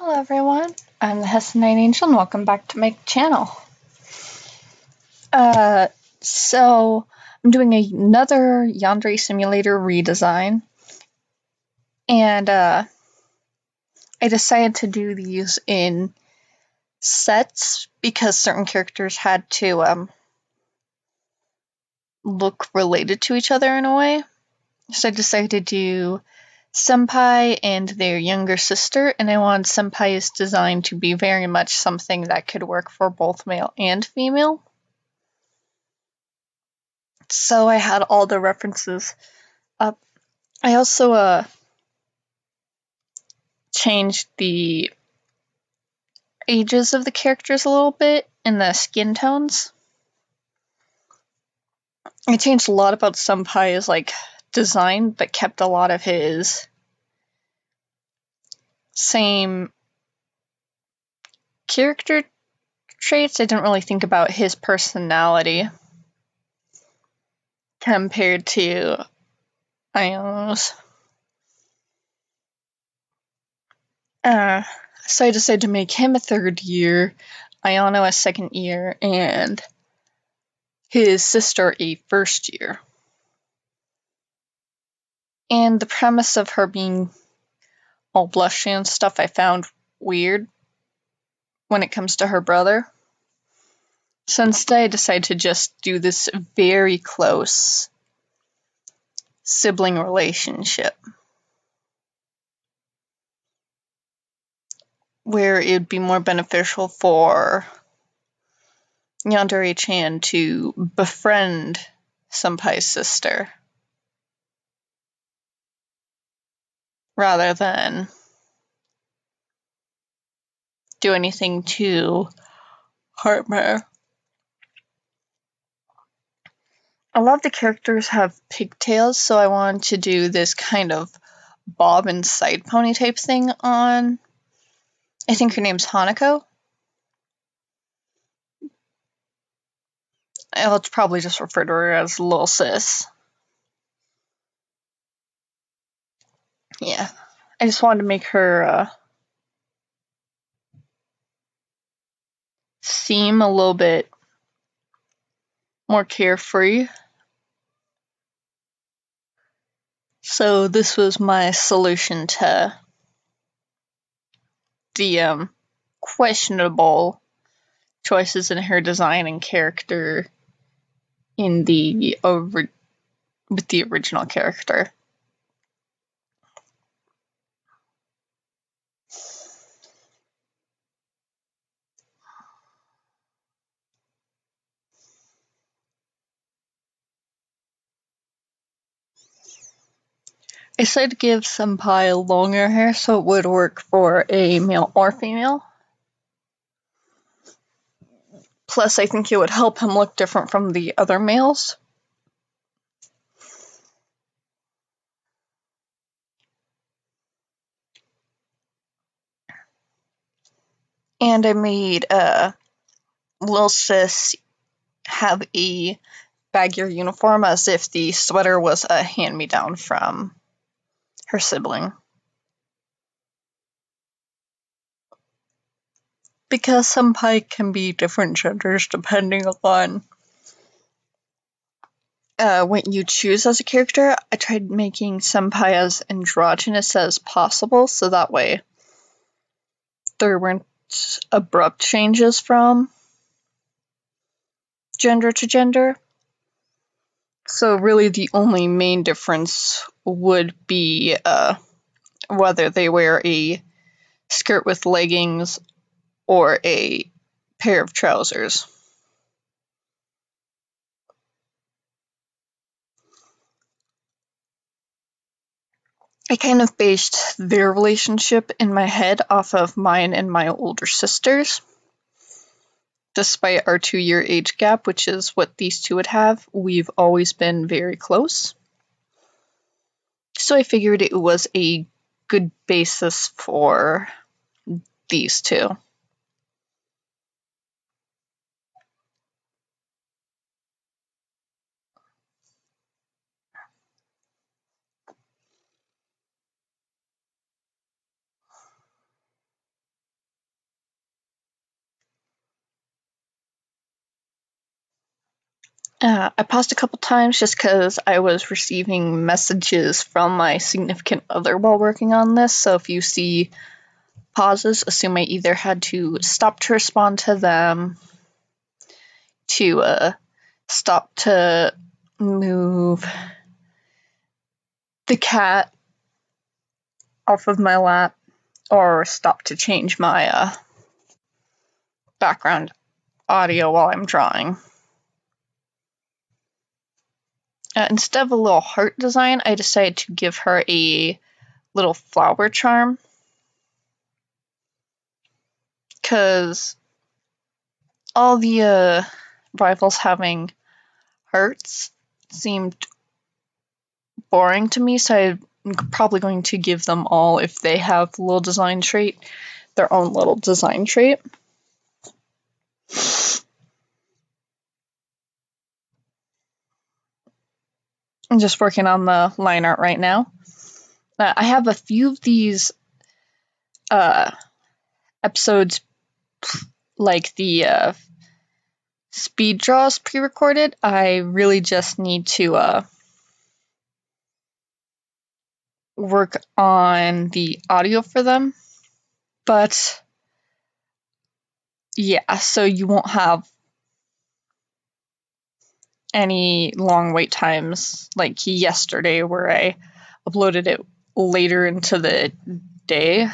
Hello everyone, I'm the Hessenite Angel and welcome back to my channel. So I'm doing another Yandere simulator redesign, and I decided to do these in sets because certain characters had to look related to each other in a way. So I decided to do Sempai and their younger sister, and I wanted Senpai's design to be very much something that could work for both male and female. So I had all the references up. I also changed the ages of the characters a little bit and the skin tones. I changed a lot about Senpai's design, but kept a lot of his same character traits. I didn't really think about his personality compared to Iono's. So I decided to make him a third year, Iono a second year, and his sister a first year. And the premise of her being all blushy and stuff I found weird when it comes to her brother. So instead I decided to just do this very close sibling relationship, where it would be more beneficial for Yandere-chan to befriend Senpai's sister rather than do anything to harm her. A lot of the characters have pigtails, so I wanted to do this kind of bob and side pony type thing on, I think her name's Hanako. I'll probably just refer to her as Lil Sis. Yeah, I just wanted to make her seem a little bit more carefree. So this was my solution to the questionable choices in her design and character in with the original character. I decided to give Senpai longer hair so it would work for a male or female. Plus, I think it would help him look different from the other males. And I made Lil Sis have a baggier uniform as if the sweater was a hand-me-down from her sibling. Because Senpai can be different genders depending upon what you choose as a character, I tried making Senpai as androgynous as possible, so that way there weren't abrupt changes from gender to gender. So really the only main difference would be whether they wear a skirt with leggings or a pair of trousers. I kind of based their relationship in my head off of mine and my older sisters. Despite our 2-year age gap, which is what these two would have, we've always been very close. So I figured it was a good basis for these two. I paused a couple times just because I was receiving messages from my significant other while working on this, so if you see pauses, assume I either had to stop to respond to them, to stop to move the cat off of my lap, or stop to change my background audio while I'm drawing. Instead of a little heart design, I decided to give her a little flower charm, because all the rivals having hearts seemed boring to me, so I'm probably going to give them all, if they have a little design trait, their own little design trait. I'm just working on the line art right now. I have a few of these episodes, like the speed draws, pre-recorded. I really just need to work on the audio for them. But yeah, so you won't have any long wait times like yesterday, where I uploaded it later into the day,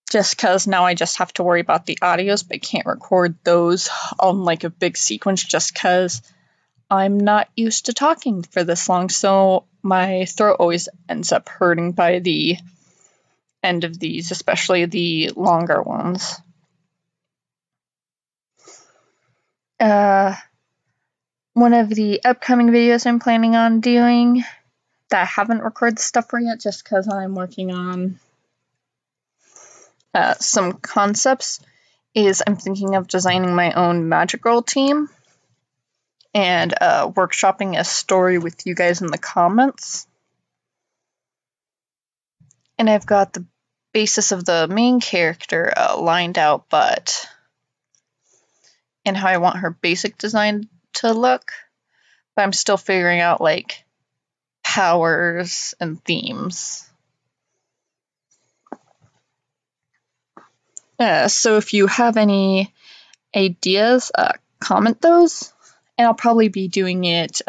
just because now I just have to worry about the audios, but I can't record those on like a big sequence just because I'm not used to talking for this long, so my throat always ends up hurting by the end of these, especially the longer ones. One of the upcoming videos I'm planning on doing that I haven't recorded the stuff for yet, just because I'm working on some concepts, is I'm thinking of designing my own Magic Girl team and workshopping a story with you guys in the comments. And I've got the basis of the main character lined out, and how I want her basic design to look, but I'm still figuring out like powers and themes. So if you have any ideas, comment those, and I'll probably be doing it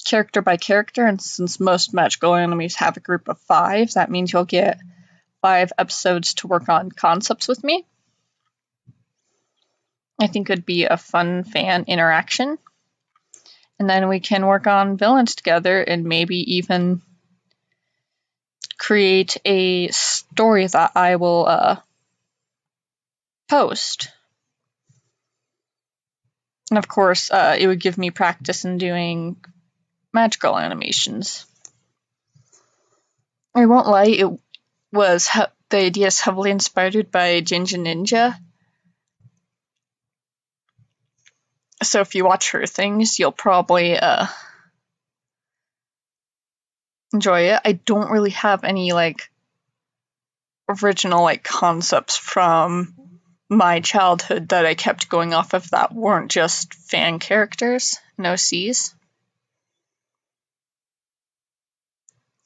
character by character, and since most magical animes have a group of 5, that means you'll get 5 episodes to work on concepts with me. I think it would be a fun fan interaction, and then we can work on villains together and maybe even create a story that I will post. And of course, it would give me practice in doing magical animations. I won't lie, it was the idea is heavily inspired by Ginger Ninja. So if you watch her things, you'll probably enjoy it. I don't really have any like original like concepts from my childhood that I kept going off of that weren't just fan characters, no C's.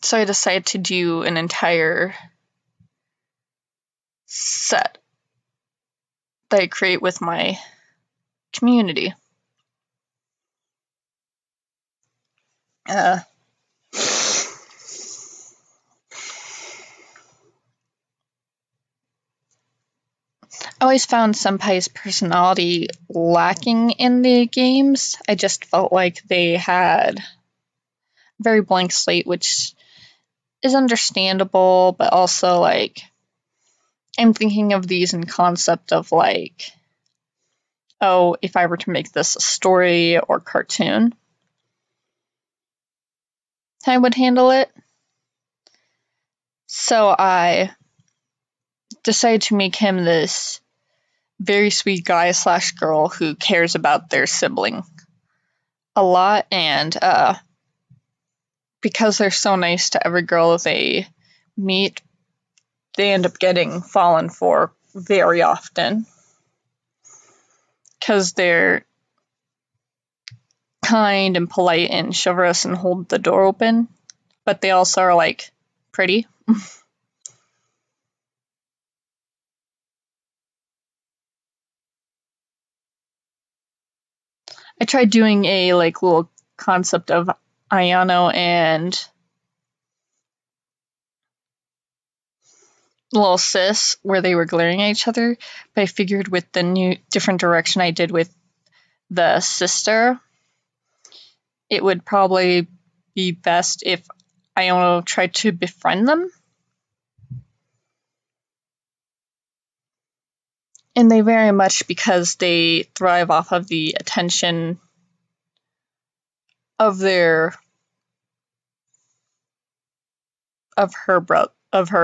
So I decided to do an entire set that I create with my community. I always found Sempai's personality lacking in the games. I just felt like they had a very blank slate, which is understandable, but also like I'm thinking of these in concept of like, oh, if I were to make this a story or cartoon, I would handle it. So I decided to make him this very sweet guy / girl who cares about their sibling a lot, and because they're so nice to every girl they meet, they end up getting fallen for very often. because they're kind and polite and chivalrous and hold the door open, but they also are like pretty. I tried doing a like little concept of Ayano and little sis where they were glaring at each other, but I figured with the new different direction I did with the sister, it would probably be best if Ayano tried to befriend them. And they very much, because they thrive off of the attention of her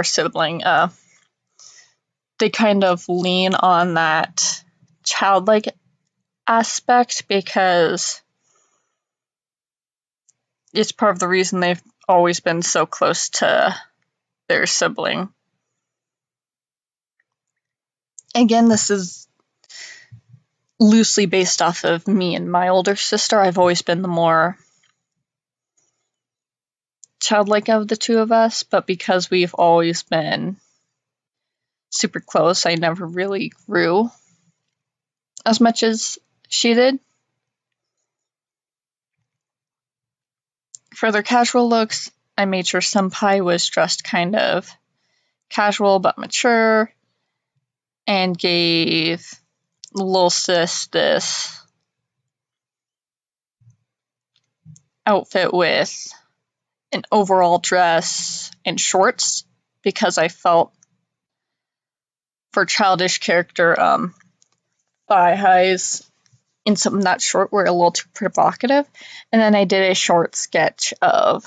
sibling, they kind of lean on that childlike aspect because it's part of the reason they've always been so close to their sibling. Again, this is loosely based off of me and my older sister. I've always been the more childlike of the two of us, but because we've always been super close, I never really grew as much as she did. For their casual looks, I made sure Sempai was dressed kind of casual but mature, and gave little sis this outfit with an overall dress and shorts, because I felt for childish character, thigh highs in something that short were a little too provocative. And then I did a short sketch of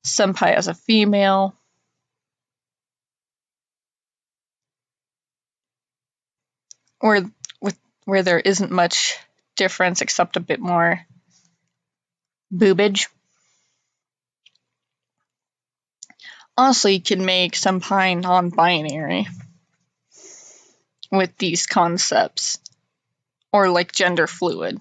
Sempai as a female, where there isn't much difference except a bit more boobage. Honestly, you can make Senpai non-binary with these concepts, or like gender fluid.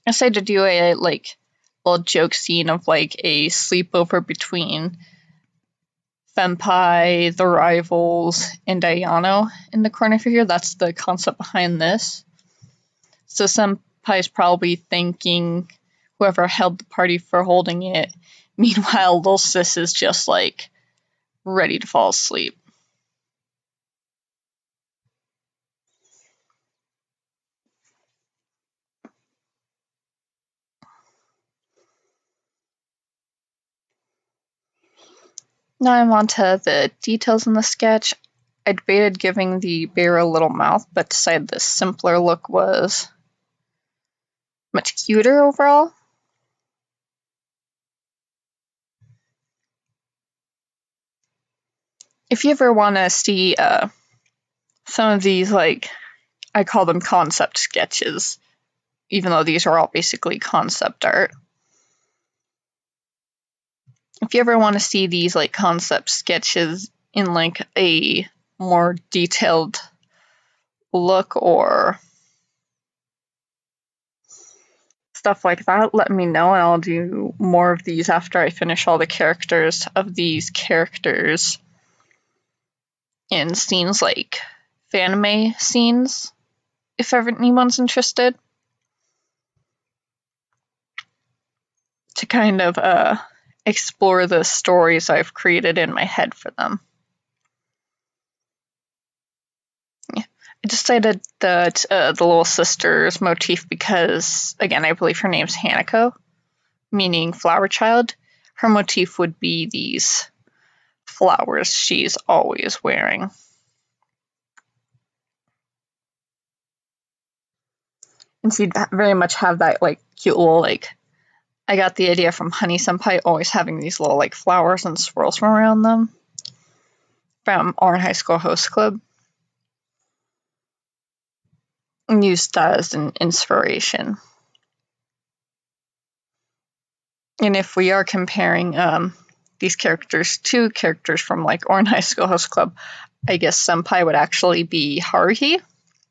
I decided to do a like little joke scene of like a sleepover between Senpai, the rivals, and Ayano in the corner figure. That's the concept behind this. So Senpai's probably thanking whoever held the party for holding it. Meanwhile, little sis is just like ready to fall asleep. Now I'm on to the details in the sketch. I debated giving the bear a little mouth, but decided the simpler look was much cuter overall. If you ever want to see some of these, like, I call them concept sketches, even though these are all basically concept art. If you ever want to see these like concept sketches in like a more detailed look or stuff like that, let me know and I'll do more of these after I finish all the characters of these characters in scenes like fanime scenes, if ever anyone's interested. To kind of explore the stories I've created in my head for them. Yeah. I decided that the little sister's motif, because, again, I believe her name's Hanako, meaning flower child, her motif would be these flowers she's always wearing. And she'd very much have that, like, cute little, like, I got the idea from Honey Senpai always having these little, like, flowers and swirls from around them from Orange High School Host Club. And used that as an inspiration. And if we are comparing these characters to characters from, like, Orange High School Host Club, I guess Senpai would actually be Haruhi.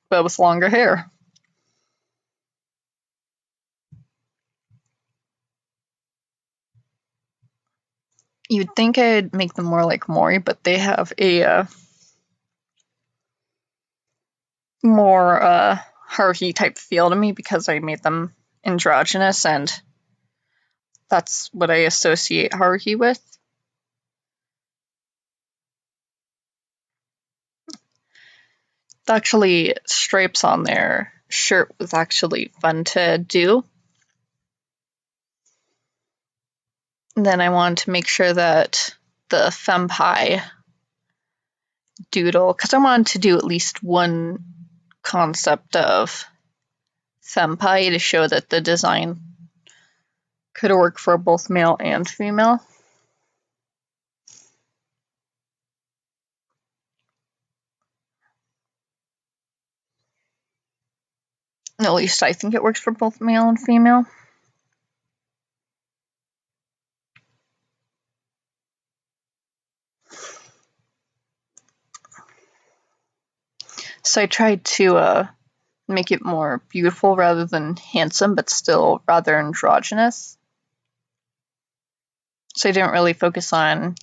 but with longer hair. You'd think I'd make them more like Mori, but they have a more Haruhi type feel to me because I made them androgynous, and that's what I associate Haruhi with. Actually, stripes on their shirt was actually fun to do. And then I wanted to make sure that the Sempai doodle, because I wanted to do at least one concept of Sempai to show that the design could work for both male and female. At least I think it works for both male and female. So I tried to make it more beautiful rather than handsome, but still rather androgynous. So I didn't really focus on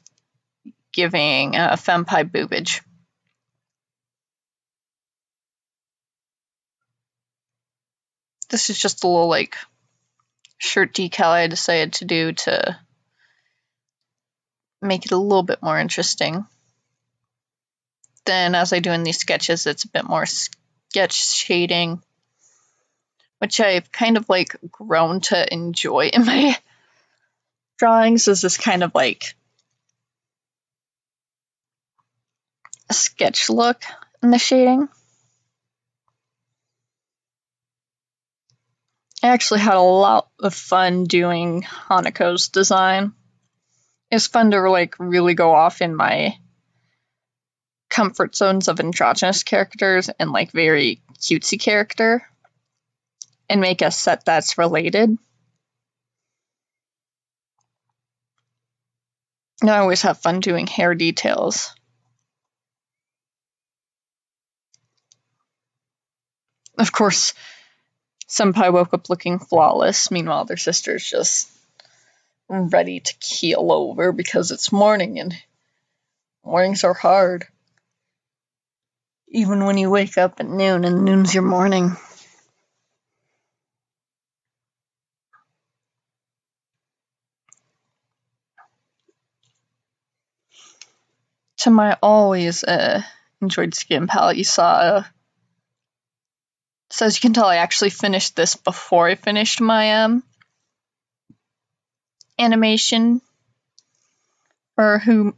giving Sempai boobage. This is just a little like shirt decal I decided to do to make it a little bit more interesting. Then as I do in these sketches, it's a bit more sketch shading, which I've kind of like grown to enjoy in my drawings, is this kind of like a sketch look in the shading. I actually had a lot of fun doing Hanako's design. It's fun to like really go off in my comfort zones of androgynous characters and like very cutesy character and make a set that's related. And I always have fun doing hair details. Of course, Sempai woke up looking flawless, meanwhile their sister's just ready to keel over because it's morning and mornings are hard. Even when you wake up at noon and noon's your morning. To my always enjoyed skin palette, you saw. So as you can tell, I actually finished this before I finished my animation for Who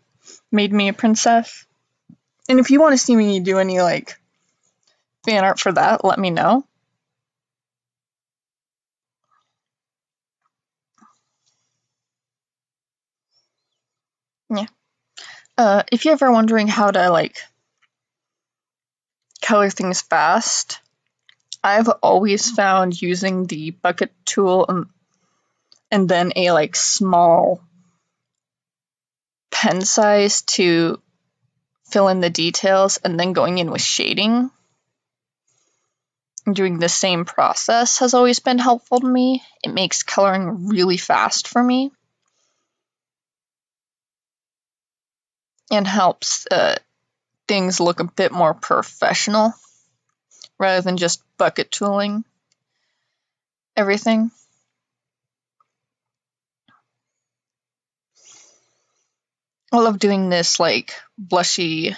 Made Me a Princess. And if you want to see me do any like fan art for that, let me know. Yeah. If you're ever wondering how to like color things fast, I've always found using the bucket tool and then a like small pen size to fill in the details and then going in with shading and doing the same process has always been helpful to me. It makes coloring really fast for me and helps things look a bit more professional rather than just bucket tooling everything. I love doing this like blushy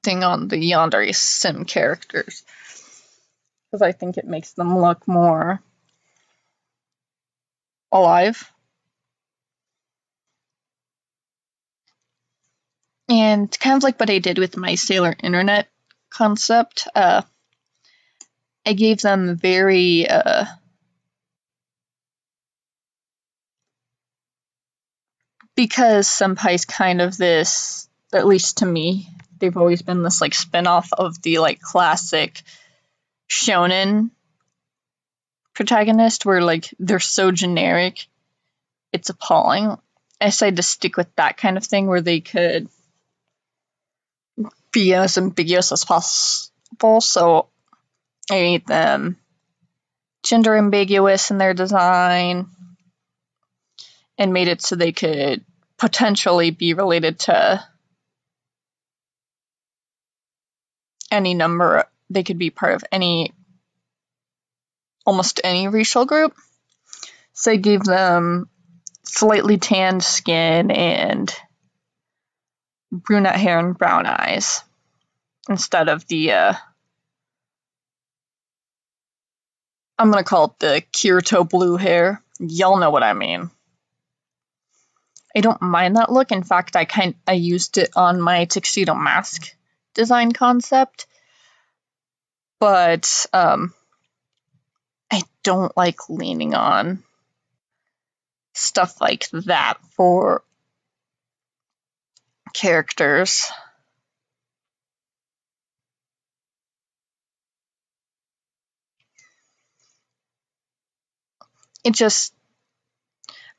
thing on the Yandere sim characters because I think it makes them look more alive. And kind of like what I did with my Sailor Internet concept, I gave them very because Senpai's kind of this, at least to me, they've always been this like spin-off of the like classic shonen protagonist where like they're so generic it's appalling. I decided to stick with that kind of thing where they could be as ambiguous as possible, so I made them gender ambiguous in their design and made it so they could potentially be related to any number. They could be part of almost any racial group. So I gave them slightly tanned skin and brunette hair and brown eyes instead of the I'm gonna call it the Kirito blue hair. Y'all know what I mean. I don't mind that look. In fact, I used it on my tuxedo mask design concept, but I don't like leaning on stuff like that for characters.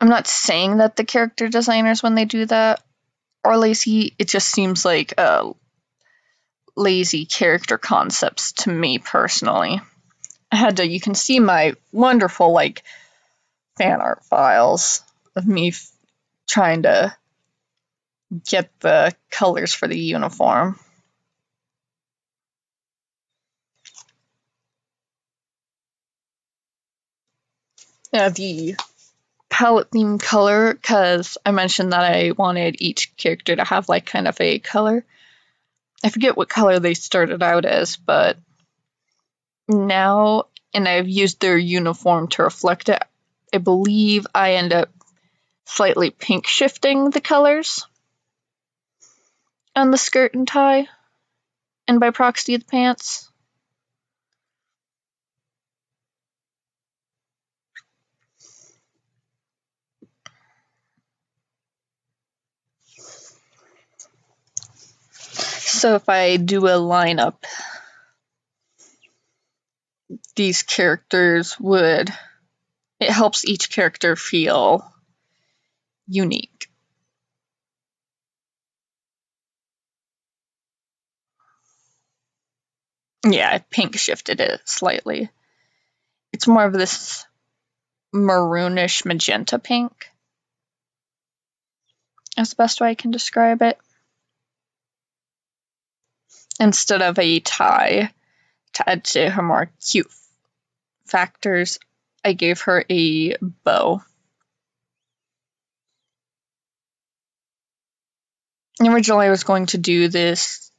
I'm not saying that the character designers, when they do that, are lazy. It just seems like lazy character concepts to me personally. You can see my wonderful, like, fan art files of me trying to get the colors for the uniform. Yeah, the palette theme color, because I mentioned that I wanted each character to have like kind of a color. I forget what color they started out as, but now, and I've used their uniform to reflect it, I believe I end up slightly pink shifting the colors on the skirt and tie, and by proxy the pants. So if I do a lineup, these characters it helps each character feel unique. Yeah, I pink shifted it slightly. It's more of this maroonish magenta pink. That's the best way I can describe it. Instead of a tie, to add to her more cute factors, I gave her a bow. Originally I was going to do this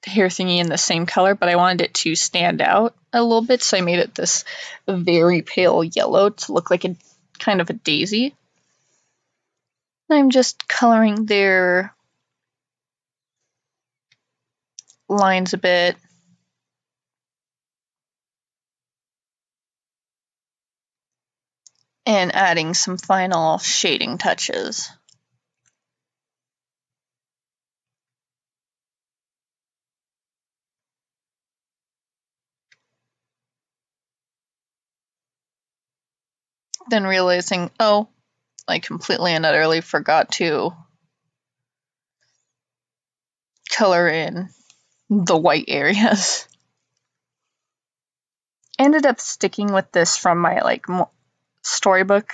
hair thingy in the same color, but I wanted it to stand out a little bit, so I made it this very pale yellow to look like a kind of a daisy. I'm just coloring their lines a bit. And adding some final shading touches. Then realizing, oh, I completely and utterly forgot to color in the white areas. I ended up sticking with this from my storybook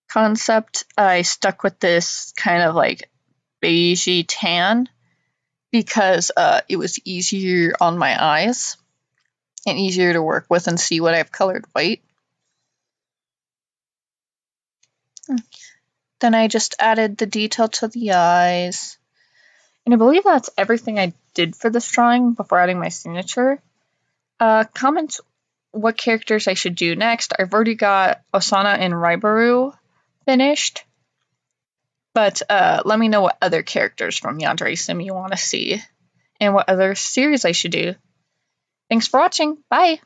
concept. I stuck with this kind of like beigey tan because it was easier on my eyes and easier to work with and see what I've colored white. Then I just added the detail to the eyes. And I believe that's everything I did for this drawing before adding my signature. Comment what characters I should do next. I've already got Osana and Raibaru finished. But let me know what other characters from Yandere Sim you want to see and what other series I should do. Thanks for watching. Bye!